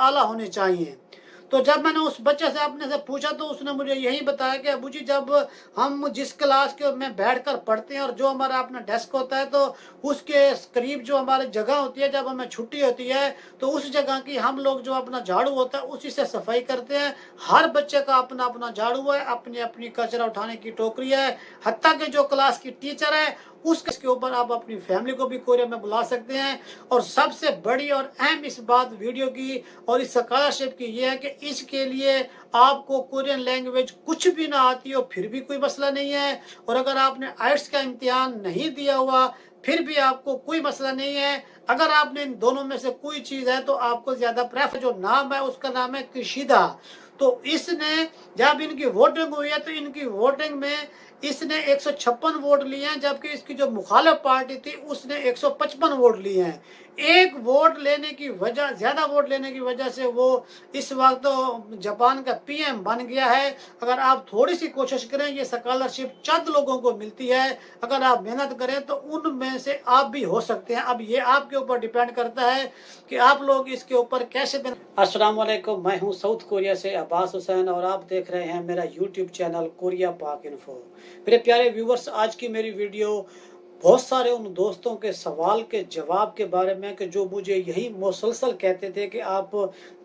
आला होने चाहिए। तो जब मैंने उस बच्चे से अपने से पूछा तो उसने मुझे यही बताया कि अबू जी, जब हम जिस क्लास के में बैठकर पढ़ते हैं और जो हमारा अपना डेस्क होता है, तो उसके करीब जो हमारी जगह होती है, जब हमें छुट्टी होती है तो उस जगह की हम लोग जो अपना झाड़ू होता है उसी से सफाई करते हैं। हर बच्चे का अपना अपना झाड़ू है, अपनी अपनी कचरा उठाने की टोकरी है। हत्ता कि जो क्लास की टीचर है उसके ऊपर आप अपनी फैमिली को भी कोरिया में बुला सकते हैं। और सबसे बड़ी और अहम इस बात वीडियो की और इस स्कॉलरशिप की ये है कि इसके लिए आपको कोरियन लैंग्वेज कुछ भी ना आती हो फिर भी कोई मसला नहीं है। और अगर आपने आइट्स का इम्तिहान नहीं दिया हुआ फिर भी आपको कोई मसला नहीं है। अगर आपने इन दोनों में से कोई चीज़ है तो आपको ज़्यादा प्रेफर, जो नाम है उसका नाम है किशिदा। तो इसने जब इनकी वोटिंग हुई है तो इनकी वोटिंग में इसने 156 वोट लिए हैं, जबकि इसकी जो मुखालिफ पार्टी थी उसने 155 वोट लिए हैं। एक वोट लेने की वजह, ज़्यादा वोट लेने की वजह से वो इस वक्त तो जापान का पीएम बन गया है। अगर आप थोड़ी सी कोशिश करें, ये स्कॉलरशिप चंद लोगों को मिलती है, अगर आप मेहनत करें तो उनमें से आप भी हो सकते हैं। अब ये आपके ऊपर डिपेंड करता है कि आप लोग इसके ऊपर कैसे अस्सलाम वालेकुम, मैं हूं साउथ कोरिया से अब्बास हुसैन और आप देख रहे हैं मेरा यूट्यूब चैनल कोरिया पाक इन्फो। मेरे प्यारे व्यूवर्स, आज की मेरी वीडियो बहुत सारे उन दोस्तों के सवाल के जवाब के बारे में कि जो मुझे यही मुसलसल कहते थे कि आप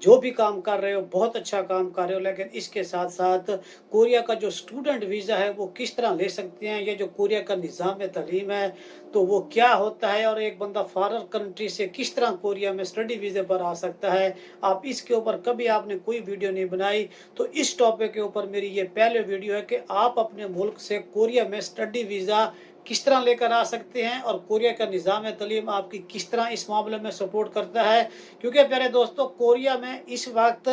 जो भी काम कर रहे हो बहुत अच्छा काम कर रहे हो, लेकिन इसके साथ साथ कोरिया का जो स्टूडेंट वीज़ा है वो किस तरह ले सकते हैं, ये जो कोरिया का निज़ाम तालीम है तो वो क्या होता है, और एक बंदा फॉरेन कंट्री से किस तरह कोरिया में स्टडी वीज़े पर आ सकता है। आप इसके ऊपर कभी आपने कोई वीडियो नहीं बनाई, तो इस टॉपिक के ऊपर मेरी ये पहले वीडियो है कि आप अपने मुल्क से कोरिया में स्टडी वीज़ा किस तरह लेकर आ सकते हैं और कोरिया का निज़ाम तालीम आपकी किस तरह इस मामले में सपोर्ट करता है। क्योंकि प्यारे दोस्तों, कोरिया में इस वक्त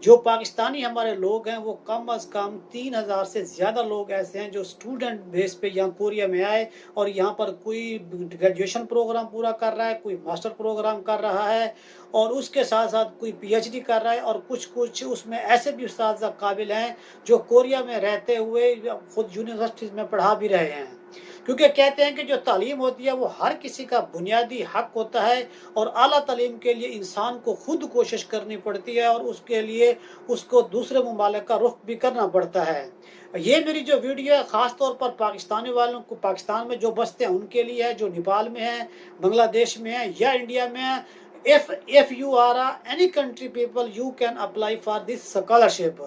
जो पाकिस्तानी हमारे लोग हैं वो कम अज़ कम 3000 से ज़्यादा लोग ऐसे हैं जो स्टूडेंट बेस पे यहाँ कोरिया में आए और यहाँ पर कोई ग्रेजुएशन प्रोग्राम पूरा कर रहा है, कोई मास्टर प्रोग्राम कर रहा है और उसके साथ साथ कोई पीएचडी कर रहा है, और कुछ उसमें ऐसे भी उस्ताद काबिल हैं जो कोरिया में रहते हुए खुद यूनिवर्सिटीज़ में पढ़ा भी रहे हैं। क्योंकि कहते हैं कि जो तालीम होती है वो हर किसी का बुनियादी हक होता है और आला तालीम के लिए इंसान को खुद कोशिश करनी पड़ती है और उसके लिए उसको दूसरे ममालिक का रुख भी करना पड़ता है। ये मेरी जो वीडियो है ख़ास तौर पर पाकिस्तानी वालों को, पाकिस्तान में जो बसते हैं उनके लिए है, जो नेपाल में है, बांग्लादेश में है या इंडिया में है। if you are any country people, you can apply for this scholarship।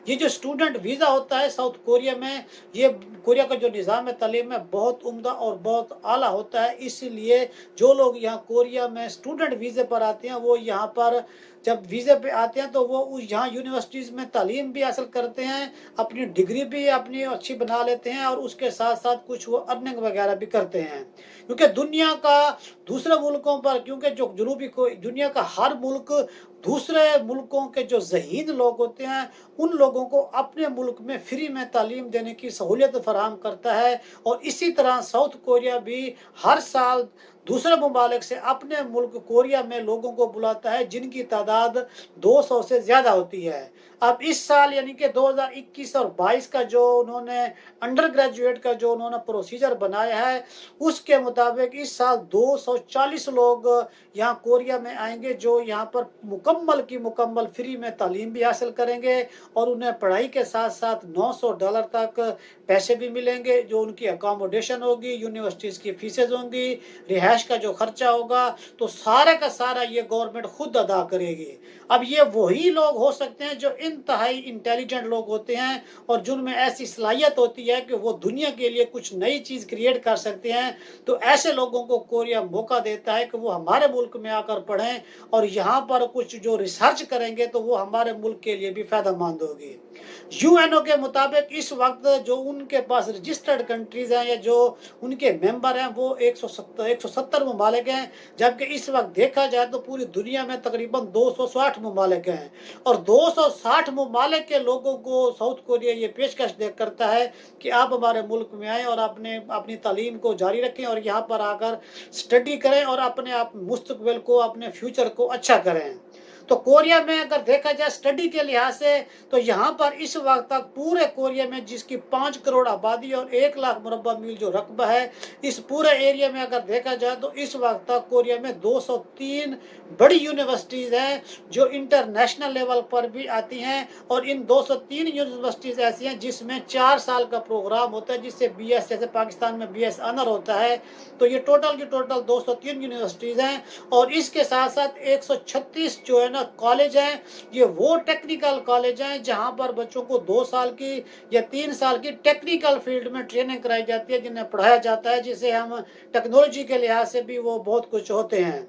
ये जो स्टूडेंट वीज़ा होता है साउथ कोरिया में, ये कोरिया का जो निज़ाम तालीम है बहुत उम्दा और बहुत आला होता है। इसलिए जो लोग यहाँ कोरिया में स्टूडेंट वीज़े पर आते हैं वो यहाँ पर जब वीज़े पे आते हैं तो वो यहाँ यूनिवर्सिटीज़ में तालीम भी हासिल करते हैं, अपनी डिग्री भी अपनी अच्छी बना लेते हैं और उसके साथ साथ कुछ वो अर्निंग वगैरह भी करते हैं। क्योंकि दुनिया का दूसरे मुल्कों पर, क्योंकि जो जनूबी को दुनिया का हर मुल्क दूसरे मुल्कों के जो ज़हीन लोग होते हैं उन लोगों को अपने मुल्क में फ्री में तालीम देने की सहूलियत फराहम करता है। और इसी तरह साउथ कोरिया भी हर साल दूसरे ममालिक से अपने मुल्क कोरिया में लोगों को बुलाता है जिनकी तादाद 200 से ज़्यादा होती है। अब इस साल यानी कि 2021 और 22 का जो उन्होंने अंडर ग्रेजुएट का जो उन्होंने प्रोसीजर बनाया है उसके मुताबिक इस साल 240 लोग यहाँ कोरिया में आएंगे जो यहाँ पर मुकम्मल की मुकम्मल फ्री में तालीम भी हासिल करेंगे और उन्हें पढ़ाई के साथ साथ $900 तक पैसे भी मिलेंगे, जो उनकी अकोमोडेशन होगी, यूनिवर्सिटीज़ की फीसेज होंगी, रिहाइश का जो खर्चा होगा, तो सारे का सारा ये गवर्नमेंट खुद अदा करेगी। अब ये वही लोग हो सकते हैं जो इंतहाई इंटेलिजेंट लोग होते हैं और जिनमें ऐसी सलाहियत होती है कि वो दुनिया के लिए कुछ नई चीज़ क्रिएट कर सकते हैं। तो ऐसे लोगों को कोरिया मौका देता है कि वो हमारे मुल्क में आकर पढ़ें और यहाँ पर कुछ जो रिसर्च करेंगे तो वो हमारे मुल्क के लिए भी फ़ायदेमंद होगी। यूएनओ के मुताबिक इस वक्त जो उनके पास रजिस्टर्ड कंट्रीज़ हैं या जो उनके मेंबर हैं वो 170 ममालिक हैं, जबकि इस वक्त देखा जाए तो पूरी दुनिया में तकरीबन 260 ममालिक हैं। और 260 ममालिक के लोगों को साउथ कोरिया ये पेशकश करता है कि आप हमारे मुल्क में आएँ और अपनी तालीम को जारी रखें और यहाँ पर आकर स्टडी करें और अपने आप मुस्तकबिल को, अपने फ्यूचर को अच्छा करें। तो कोरिया में अगर देखा जाए स्टडी के लिहाज से, तो यहाँ पर इस वक्त तक पूरे कोरिया में, जिसकी 5 करोड़ आबादी और 1 लाख मुरब्बा मील जो रकबा है, इस पूरे एरिया में अगर देखा जाए तो इस वक्त तक कोरिया में 203 बड़ी यूनिवर्सिटीज़ हैं जो इंटरनेशनल लेवल पर भी आती हैं। और इन 203 यूनिवर्सिटीज़ ऐसी हैं जिसमें 4 साल का प्रोग्राम होता है, जिससे BS, जैसे पाकिस्तान में BS ऑनर होता है। तो ये टोटल की टोटल 203 यूनिवर्सिटीज़ हैं। और इसके साथ साथ 136 जो है ना कॉलेज हैं। ये वो टेक्निकल कॉलेज हैं जहाँ पर बच्चों को 2 साल की या 3 साल की टेक्निकल फील्ड में ट्रेनिंग कराई जाती है, जिन्हें पढ़ाया जाता है, जिसे हम टेक्नोलॉजी के लिहाज से भी वो बहुत कुछ होते हैं।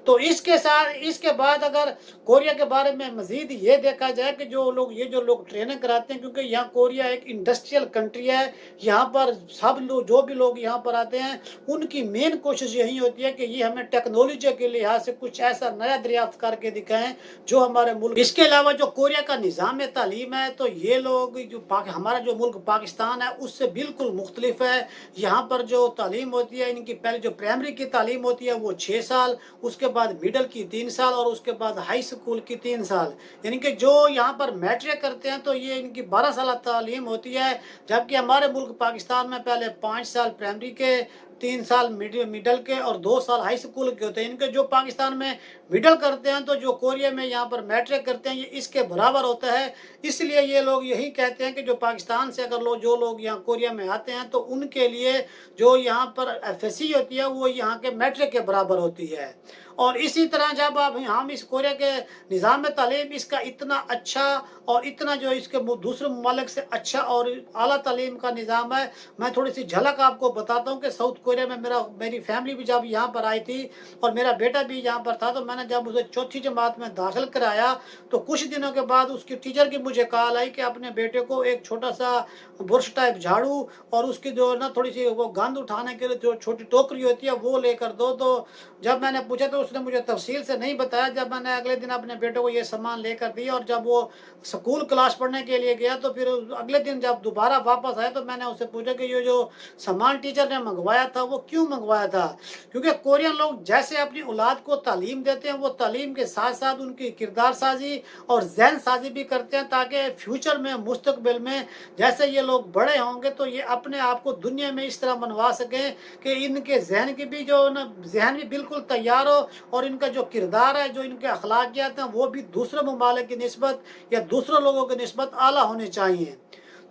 तो इसके साथ इसके बाद अगर कोरिया के बारे में मजीद ये देखा जाए कि जो लोग ट्रेनिंग कराते हैं, क्योंकि यहाँ कोरिया एक इंडस्ट्रियल कंट्री है, यहाँ पर सब लोग जो भी लोग यहाँ पर आते हैं उनकी मेन कोशिश यही होती है कि ये हमें टेक्नोलॉजी के लिहाज से कुछ ऐसा नया दरियाफ्त करके दिखाएं जो हमारे मुल्क। इसके अलावा जो कोरिया का निज़ाम तालीम है, तो ये लोग हमारा जो मुल्क पाकिस्तान है उससे बिल्कुल मुख्तलिफ है। यहाँ पर जो तालीम होती है, इनकी पहले जो प्राइमरी की तालीम होती है वो 6 साल, उसके बाद मिडल की 3 साल और उसके बाद हाई स्कूल की 3 साल। यानी कि जो यहाँ पर मैट्रिक करते हैं तो ये इनकी 12 साल तालीम होती है। जबकि हमारे मुल्क पाकिस्तान में पहले 5 साल प्राइमरी के, 3 साल मिडल के और 2 साल हाई स्कूल के होते हैं। इनके जो पाकिस्तान में मिडल करते हैं, तो जो कोरिया में यहाँ पर मैट्रिक करते हैं, ये इसके बराबर होता है। इसलिए ये लोग यही कहते हैं कि जो पाकिस्तान से अगर जो लोग यहाँ कोरिया में आते हैं तो उनके लिए जो यहाँ पर FSC होती है वो यहाँ के मैट्रिक के बराबर होती है। और इसी तरह जब हम इस कोरिया के निज़ाम तालीम इसका इतना अच्छा और इतना जो इसके दूसरे ममालिक से अच्छा और आला तालीम का निज़ाम है, मैं थोड़ी सी झलक आपको बताता हूँ कि साउथ कोरिया में मेरी फैमिली भी जब यहाँ पर आई थी और मेरा बेटा भी यहाँ पर था, तो मैंने जब उसे चौथी जमात में दाखिल कराया तो कुछ दिनों के बाद उसकी टीचर की मुझे कॉल आई कि अपने बेटे को एक छोटा सा बुरश टाइप झाड़ू और उसकी जो ना थोड़ी सी वो गंद उठाने के लिए जो छोटी टोकरी होती है वो लेकर दो। तो जब मैंने पूछा तो उसने मुझे तफसील से नहीं बताया। जब मैंने अगले दिन अपने बेटे को ये सामान लेकर दिया और जब वो स्कूल क्लास पढ़ने के लिए गया, तो फिर अगले दिन जब दोबारा वापस आया तो मैंने उससे पूछा कि ये जो सामान टीचर ने मंगवाया था वो क्यों मंगवाया था। क्योंकि कोरियन लोग जैसे अपनी औलाद को तालीम देते हैं, वो तालीम के साथ साथ उनकी किरदार साजी और जहन साजी भी करते हैं, ताकि फ्यूचर में मुस्तकबिल में जैसे ये लोग बड़े होंगे तो ये अपने आप को दुनिया में इस तरह मनवा सकें कि इनके जहन की भी जो ना जहन भी बिल्कुल तैयार हो और इनका जो किरदार है, जो इनके अखलाकियात हैं, वो भी दूसरे ममालिक की निस्बत या दूसरे लोगों की निस्बत आला होने चाहिए।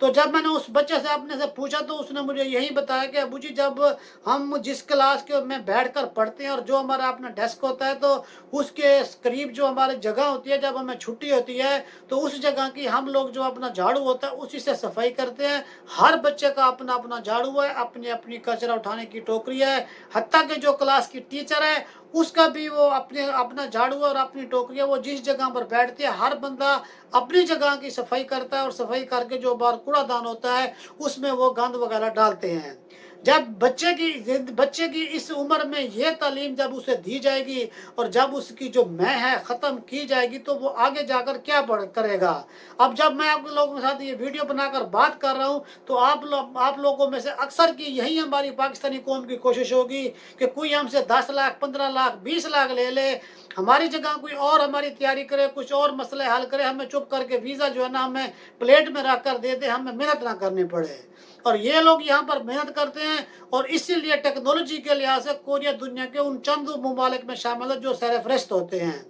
तो जब मैंने उस बच्चे से अपने से पूछा तो उसने मुझे यही बताया कि अबू जी जब हम जिस क्लास के में बैठकर पढ़ते हैं और जो हमारा अपना डेस्क होता है, तो उसके करीब जो हमारी जगह होती है, जब हमें छुट्टी होती है तो उस जगह की हम लोग जो अपना झाड़ू होता है उसी से सफाई करते हैं। हर बच्चे का अपना अपना झाड़ू है, अपनी अपनी कचरा उठाने की टोकरी है। हत्ता कि जो क्लास की टीचर है उसका भी वो अपना झाड़ू और अपनी टोकरियाँ, वो जिस जगह पर बैठती है हर बंदा अपनी जगह की सफाई करता है और सफाई करके जो बाहर कूड़ादान होता है उसमें वो गंद वगैरह डालते हैं। जब बच्चे की इस उम्र में ये तालीम जब उसे दी जाएगी और जब उसकी जो मैं है ख़त्म की जाएगी तो वो आगे जाकर क्या करेगा। अब जब मैं आप लोगों के साथ ये वीडियो बनाकर बात कर रहा हूँ तो आप लोगों में से अक्सर की यही हमारी पाकिस्तानी कौम की कोशिश होगी कि कोई हमसे 10 लाख 15 लाख 20 लाख ले ले, हमारी जगह कोई और हमारी तैयारी करे, कुछ और मसले हल करे, हमें चुप करके वीज़ा जो है ना हमें प्लेट में रख कर दे दे, हमें मेहनत ना करनी पड़े। और ये लोग यहाँ पर मेहनत करते हैं और इसीलिए टेक्नोलॉजी के लिहाज से कोरिया दुनिया के उन चंद ममालिक में शामिल है जो सरफहरिस्त होते हैं।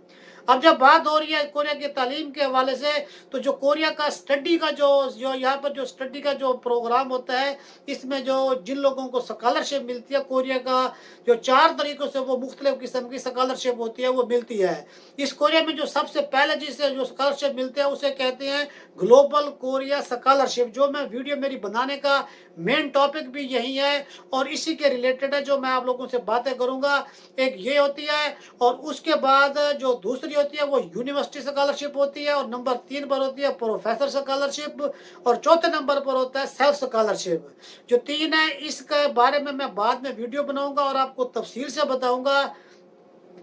अब जब बात हो रही है कोरिया की तालीम के हवाले से, तो जो कोरिया का स्टडी का जो यहाँ पर जो स्टडी का जो प्रोग्राम होता है, इसमें जो जिन लोगों को स्कॉलरशिप मिलती है, कोरिया का जो 4 तरीक़ों से वो मुख्तलिफ किस्म की स्कॉलरशिप होती है वो मिलती है। इस कोरिया में जो सबसे पहले जिसे जो स्कॉलरशिप मिलते हैं उसे कहते हैं ग्लोबल कोरिया स्कॉलरशिप, जो मैं वीडियो मेरी बनाने का मेन टॉपिक भी यही है और इसी के रिलेटेड है जो मैं आप लोगों से बातें करूंगा। एक ये होती है और उसके बाद जो दूसरी होती है वो यूनिवर्सिटी स्कॉलरशिप होती है और नंबर 3 पर होती है प्रोफेसर स्कॉलरशिप और चौथे नंबर पर होता है सेल्फ स्कॉलरशिप। जो 3 है इसके बारे में मैं बाद में वीडियो बनाऊंगा और आपको तफसील से बताऊंगा।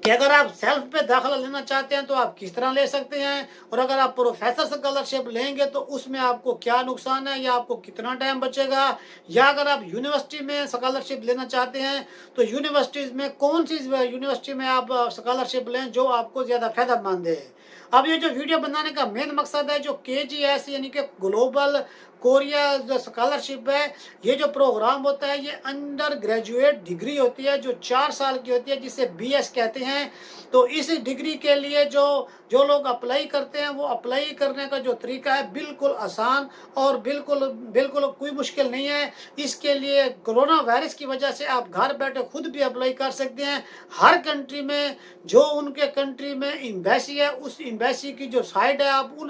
कि अगर आप सेल्फ पे दाखिला लेना चाहते हैं तो आप किस तरह ले सकते हैं, और अगर आप प्रोफेसर स्कॉलरशिप लेंगे तो उसमें आपको क्या नुकसान है या आपको कितना टाइम बचेगा, या अगर आप यूनिवर्सिटी में स्कॉलरशिप लेना चाहते हैं तो यूनिवर्सिटीज़ में कौन सी यूनिवर्सिटी में आप स्कॉलरशिप लें जो आपको ज़्यादा फायदेमंद है। अब ये जो वीडियो बनाने का मेन मकसद है, जो KGS यानी कि ग्लोबल कोरिया जो स्कॉलरशिप है, ये जो प्रोग्राम होता है ये अंडर ग्रेजुएट डिग्री होती है जो 4 साल की होती है, जिसे BS कहते हैं। तो इस डिग्री के लिए जो जो लोग अप्लाई करते हैं वो अप्लाई करने का जो तरीका है बिल्कुल आसान और बिल्कुल बिल्कुल कोई मुश्किल नहीं है। इसके लिए कोरोना वायरस की वजह से आप घर बैठे खुद भी अप्लाई कर सकते हैं। हर कंट्री में जो उनके कंट्री में एम्बेसी है, उस एम्बेसी की जो साइट है, आप उन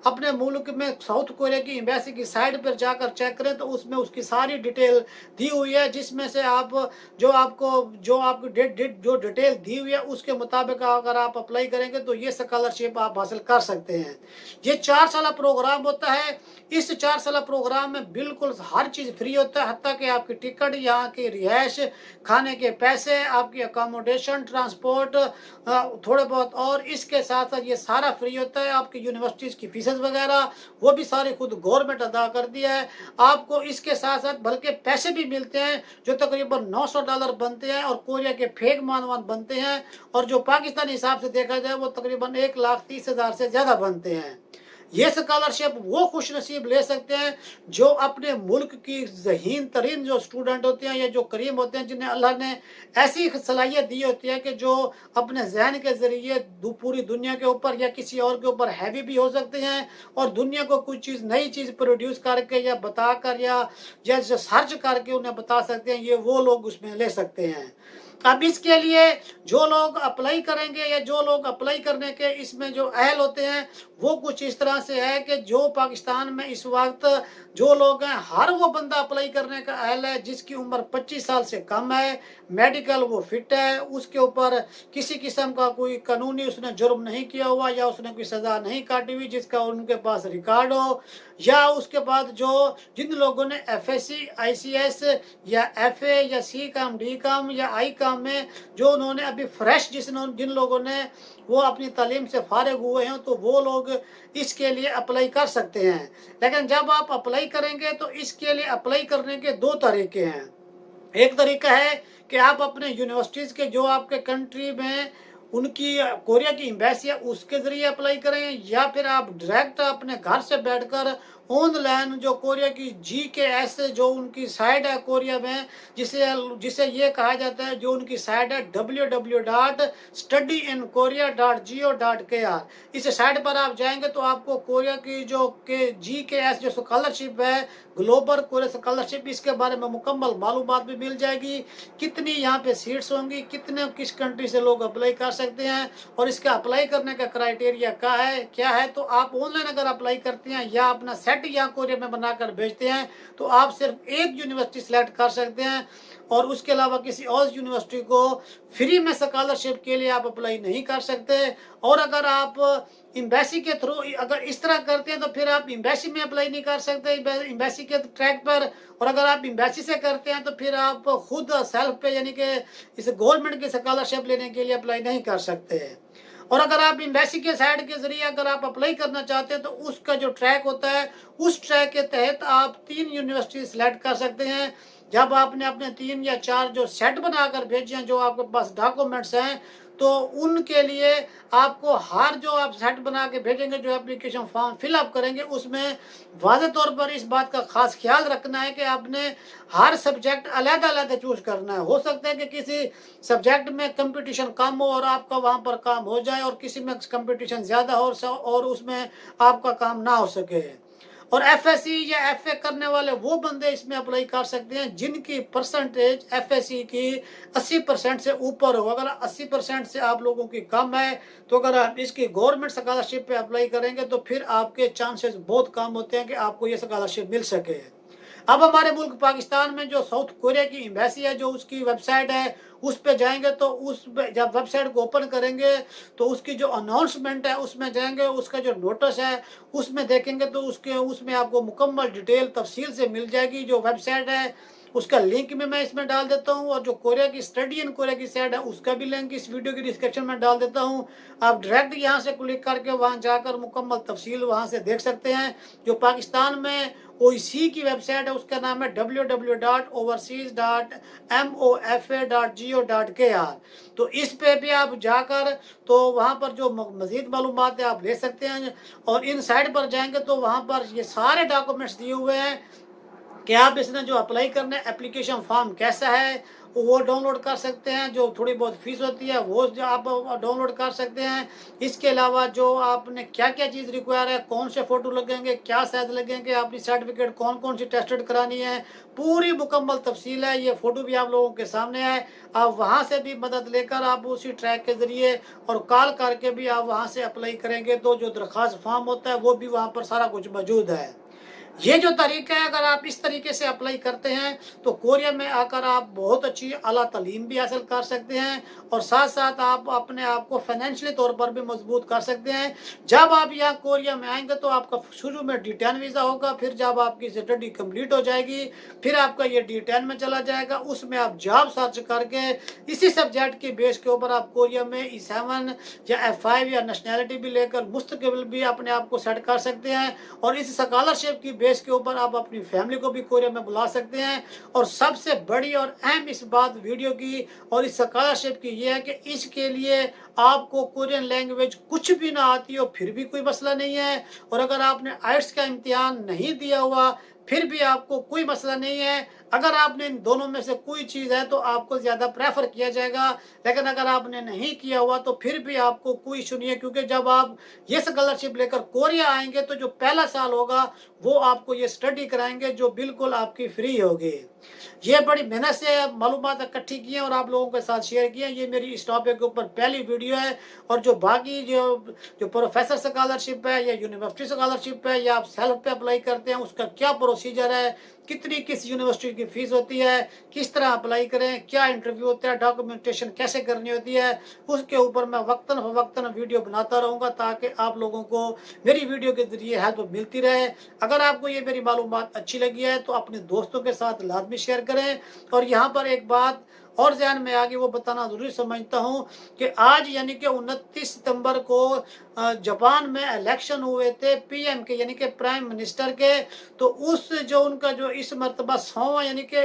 अपने मुल्क में साउथ कोरिया की एम्बेसी की साइट पर जाकर चेक करें तो उसमें उसकी सारी डिटेल दी हुई है, जिसमें से आप जो आपकी जो डिटेल दी हुई है उसके मुताबिक अगर आप अप्लाई करेंगे तो ये स्कॉलरशिप आप हासिल कर सकते हैं। ये 4 साल प्रोग्राम होता है। इस 4 साल प्रोग्राम में बिल्कुल हर चीज़ फ्री होता है, हत्ता कि आपकी टिकट, यहाँ की रिहाइश, खाने के पैसे, आपकी अकोमोडेशन, ट्रांसपोर्ट, थोड़े बहुत, और इसके साथ साथ ये सारा फ्री होता है। आपकी यूनिवर्सिटीज़ की फीसेस वगैरह वो भी सारी खुद गवर्नमेंट अदा कर दिया है। आपको इसके साथ साथ बल्कि पैसे भी मिलते हैं जो तकरीबन $900 बनते हैं और कोरिया के फेक मानवान बनते हैं, और जो पाकिस्तानी हिसाब से देखा जाए वो तकरीबन 1,30,000 से ज़्यादा बनते हैं। ये स्कॉलरशिप वो खुश नसीब ले सकते हैं जो अपने मुल्क की ज़हीन तरीन जो स्टूडेंट होते हैं या जो करीम होते हैं, जिन्हें अल्लाह ने ऐसी सलाहियत दी होती है कि जो अपने जहन के ज़रिए पूरी दुनिया के ऊपर या किसी और के ऊपर हैवी भी हो सकते हैं, और दुनिया को कुछ चीज़ नई चीज़ प्रोड्यूस करके या बताकर या जो सर्च करके उन्हें बता सकते हैं, ये वो लोग उसमें ले सकते हैं। अब इसके लिए जो लोग अप्लाई करेंगे या जो लोग अप्लाई करने के इसमें जो अहल होते हैं वो कुछ इस तरह से है कि जो पाकिस्तान में इस वक्त जो लोग हैं, हर वो बंदा अप्लाई करने का अहल है जिसकी उम्र 25 साल से कम है, मेडिकल वो फिट है, उसके ऊपर किसी किस्म का कोई कानूनी उसने जुर्म नहीं किया हुआ या उसने कोई सज़ा नहीं काटी हुई जिसका उनके पास रिकॉर्ड हो, या उसके बाद जिन लोगों ने FSC ICS या FA या C.Com D.Com या I.Com में जो उन्होंने अभी फ्रेश जिन लोगों ने वो अपनी तालीम से फारिग हुए हैं तो वो लोग इसके लिए अप्लाई कर सकते हैं। लेकिन जब आप अप्लाई करेंगे तो इसके लिए अप्लाई करने के 2 तरीके हैं। एक तरीका है कि आप अपने यूनिवर्सिटीज़ के जो आपके कंट्री में उनकी कोरिया की एम्बेसी है उसके ज़रिए अप्लाई करें, या फिर आप डायरेक्ट अपने घर से बैठकर ऑनलाइन जो कोरिया की GKS जो उनकी साइट है कोरिया में, जिसे ये कहा जाता है, जो उनकी साइट है www.studyinkorea.go.kr, इस साइट पर आप जाएंगे तो आपको कोरिया की GKS जो स्कॉलरशिप है, ग्लोबल कोरिया स्कॉलरशिप, इसके बारे में मुकम्मल मालूमात भी मिल जाएगी। कितनी यहाँ पे सीट्स होंगी, किस कंट्री से लोग अप्लाई कर सकते हैं, और इसका अप्लाई करने का क्राइटेरिया क्या है। तो आप ऑनलाइन अगर अप्लाई करते हैं या अपना सेट यहाँ कोरिया में बनाकर भेजते हैं तो आप सिर्फ एक यूनिवर्सिटी सेलेक्ट कर सकते हैं, और उसके अलावा किसी और यूनिवर्सिटी को फ्री में स्कॉलरशिप के लिए आप अप्लाई नहीं कर सकते। और अगर आप एम्बेसी के थ्रू अगर इस तरह करते हैं तो फिर आप एम्बेसी में अप्लाई नहीं कर सकते एम्बेसी के ट्रैक पर, और अगर आप एम्बेसी से करते हैं तो फिर आप खुद सेल्फ पे यानी कि इस गवर्नमेंट की स्कॉलरशिप लेने के लिए अप्लाई नहीं कर सकते। और अगर आप एम्बेसी के साइड के जरिए अगर आप अप्लाई करना चाहते हैं तो उसका जो ट्रैक होता है उस ट्रैक के तहत आप 3 यूनिवर्सिटी सेलेक्ट कर सकते हैं। जब आपने अपने 3 या 4 जो सेट बनाकर भेजे हैं, जो आपके पास डॉक्यूमेंट्स हैं, तो उनके लिए आपको हर जो आप सेट बना के भेजेंगे, जो एप्लीकेशन फॉर्म फिलअप करेंगे, उसमें वाज़ेह तौर पर इस बात का खास ख्याल रखना है कि आपने हर सब्जेक्ट अलग-अलग चूज करना है। हो सकता है कि किसी सब्जेक्ट में कंपटीशन कम हो और आपका वहाँ पर काम हो जाए, और किसी में कंपटीशन ज़्यादा हो और उसमें आपका काम ना हो सके। और FSC या FA करने वाले वो बंदे इसमें अप्लाई कर सकते हैं जिनकी परसेंटेज FSC की 80% से ऊपर हो। अगर 80% से आप लोगों की कम है तो अगर आप इसकी गवर्नमेंट स्कॉलरशिप पे अप्लाई करेंगे तो फिर आपके चांसेस बहुत कम होते हैं कि आपको ये स्कॉलरशिप मिल सके। अब हमारे मुल्क पाकिस्तान में जो साउथ कोरिया की एम्बेसी है, जो उसकी वेबसाइट है, उस पे जाएंगे तो जब वेबसाइट को ओपन करेंगे तो उसकी जो अनाउंसमेंट है उसमें जाएंगे, उसका जो नोटिस है उसमें देखेंगे तो उसमें आपको मुकम्मल डिटेल तफसील से मिल जाएगी। जो वेबसाइट है उसका लिंक भी मैं इसमें डाल देता हूँ, और जो कोरिया की स्टडी इन कोरिया की साइट है उसका भी लिंक इस वीडियो की डिस्क्रिप्शन में डाल देता हूँ। आप डायरेक्ट यहाँ से क्लिक करके वहाँ जाकर मुकम्मल तफसील वहाँ से देख सकते हैं। जो पाकिस्तान में OIC की वेबसाइट है उसका नाम है www.overseas.mofa.go.kr। तो इस पे भी आप जाकर तो वहाँ पर जो मज़ीद मालूमात है आप ले सकते हैं। और इन साइट पर जाएंगे तो वहाँ पर ये सारे डॉक्यूमेंट्स दिए हुए हैं कि आप इसमें जो अप्लाई करना है एप्लीकेशन फॉर्म कैसा है वो डाउनलोड कर सकते हैं। जो थोड़ी बहुत फीस होती है वो जो आप डाउनलोड कर सकते हैं। इसके अलावा जो आपने क्या क्या चीज़ रिक्वायर है, कौन से फ़ोटो लगेंगे, क्या साइज लगेंगे, अपनी सर्टिफिकेट कौन कौन सी टेस्टेड करानी है, पूरी मुकम्मल तफसील है। ये फ़ोटो भी आप लोगों के सामने है। आप वहाँ से भी मदद लेकर आप उसी ट्रैक के ज़रिए और कॉल करके भी आप वहाँ से अप्लाई करेंगे तो जो दरख्वास्त फॉर्म होता है वो भी वहाँ पर सारा कुछ मौजूद है। ये जो तरीका है अगर आप इस तरीके से अप्लाई करते हैं तो कोरिया में आकर आप बहुत अच्छी आला तालीम भी हासिल कर सकते हैं, और साथ साथ आप अपने आप को फाइनेंशियली तौर पर भी मजबूत कर सकते हैं। जब आप यहाँ कोरिया में आएंगे तो आपका शुरू में D10 वीज़ा होगा, फिर जब आपकी स्टडी कंप्लीट हो जाएगी फिर आपका ये D10 में चला जाएगा। उसमें आप जॉब सर्च करके इसी सब्जेक्ट के बेस के ऊपर आप कोरिया में E7 या F5 या नेशनैलिटी भी लेकर मुस्तकिल भी अपने आप को सेट कर सकते हैं। और इस स्कॉलरशिप की बेस के ऊपर आप अपनी फैमिली को भी कोरिया में बुला सकते हैं। और सबसे बड़ी और अहम इस बात वीडियो की और इस स्कॉलरशिप की ये है कि इसके लिए आपको कोरियन लैंग्वेज कुछ भी ना आती हो फिर भी कोई मसला नहीं है। और अगर आपने आइट्स का इम्तिहान नहीं दिया हुआ फिर भी आपको कोई मसला नहीं है। अगर आपने इन दोनों में से कोई चीज़ है तो आपको ज़्यादा प्रेफर किया जाएगा, लेकिन अगर आपने नहीं किया हुआ तो फिर भी आपको कोई इशू नहीं है, क्योंकि जब आप ये स्कॉलरशिप लेकर कोरिया आएंगे तो जो पहला साल होगा वो आपको ये स्टडी कराएंगे जो बिल्कुल आपकी फ्री होगी। ये बड़ी मेहनत से मालूमात इकट्ठी की हैं और आप लोगों के साथ शेयर की हैं। ये मेरी इस टॉपिक के ऊपर पहली वीडियो है। और जो बाकी जो प्रोफेसर स्कॉलरशिप है या यूनिवर्सिटी स्कॉलरशिप है या आप सेल्फ पे अप्लाई करते हैं उसका क्या प्रोसीजर है, कितनी किस यूनिवर्सिटी की फ़ीस होती है, किस तरह अप्लाई करें, क्या इंटरव्यू होता है, डॉक्यूमेंटेशन कैसे करनी होती है, उसके ऊपर मैं वक्तन फ़वक्तन वीडियो बनाता रहूँगा ताकि आप लोगों को मेरी वीडियो के ज़रिए हेल्प मिलती रहे। अगर आपको ये मेरी मालूमात अच्छी लगी है तो अपने दोस्तों के साथ लाजमी शेयर करें। और यहाँ पर एक बात और ध्यान में आगे वो बताना ज़रूरी समझता हूँ कि आज यानी कि 29 सितंबर को जापान में इलेक्शन हुए थे PM के यानी कि प्राइम मिनिस्टर के। तो उस जो उनका जो इस मरतबा 100वां यानी कि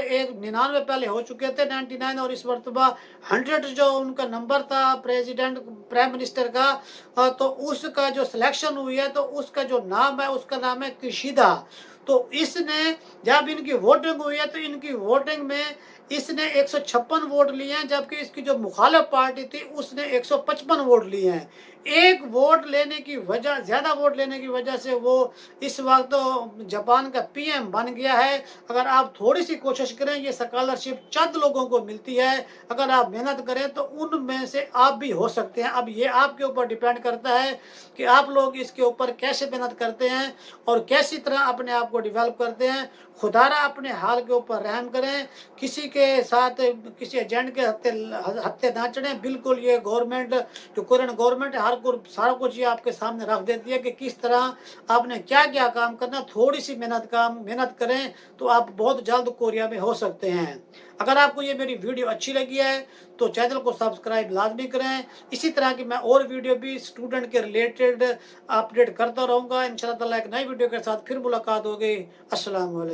99 पहले हो चुके थे 99, और इस मरतबा 100 जो उनका नंबर था प्रेसिडेंट प्राइम मिनिस्टर का, तो उसका जो सिलेक्शन हुई है तो उसका जो नाम है उसका नाम है किशिदा। तो इसने जब इनकी वोटिंग हुई है तो इनकी वोटिंग में इसने 156 वोट लिए हैं, जबकि इसकी जो मुखालिफ पार्टी थी उसने 155 वोट लिए हैं। एक वोट लेने की वजह, ज़्यादा वोट लेने की वजह से वो इस वक्त तो जापान का PM बन गया है। अगर आप थोड़ी सी कोशिश करें ये स्कॉलरशिप चंद लोगों को मिलती है, अगर आप मेहनत करें तो उनमें से आप भी हो सकते हैं। अब ये आपके ऊपर डिपेंड करता है कि आप लोग इसके ऊपर कैसे मेहनत करते हैं और कैसी तरह अपने आप को डेवलप करते हैं। खुदारा अपने हाल के ऊपर रहम करें, किसी के साथ किसी एजेंट के हत्थे ना चढ़ें। बिल्कुल ये गवर्नमेंट जो कोरियन गवर्नमेंट है हर को सारा कुछ ये आपके सामने रख देती है कि किस तरह आपने क्या क्या काम करना। थोड़ी सी मेहनत करें तो आप बहुत जल्द कोरिया में हो सकते हैं। अगर आपको ये मेरी वीडियो अच्छी लगी है तो चैनल को सब्सक्राइब लाजमी करें। इसी तरह की मैं और वीडियो भी स्टूडेंट के रिलेटेड अपडेट करता रहूँगा। इंशाल्लाह ताला एक नई वीडियो के साथ फिर मुलाकात होगी। अस्सलाम वालेकुम।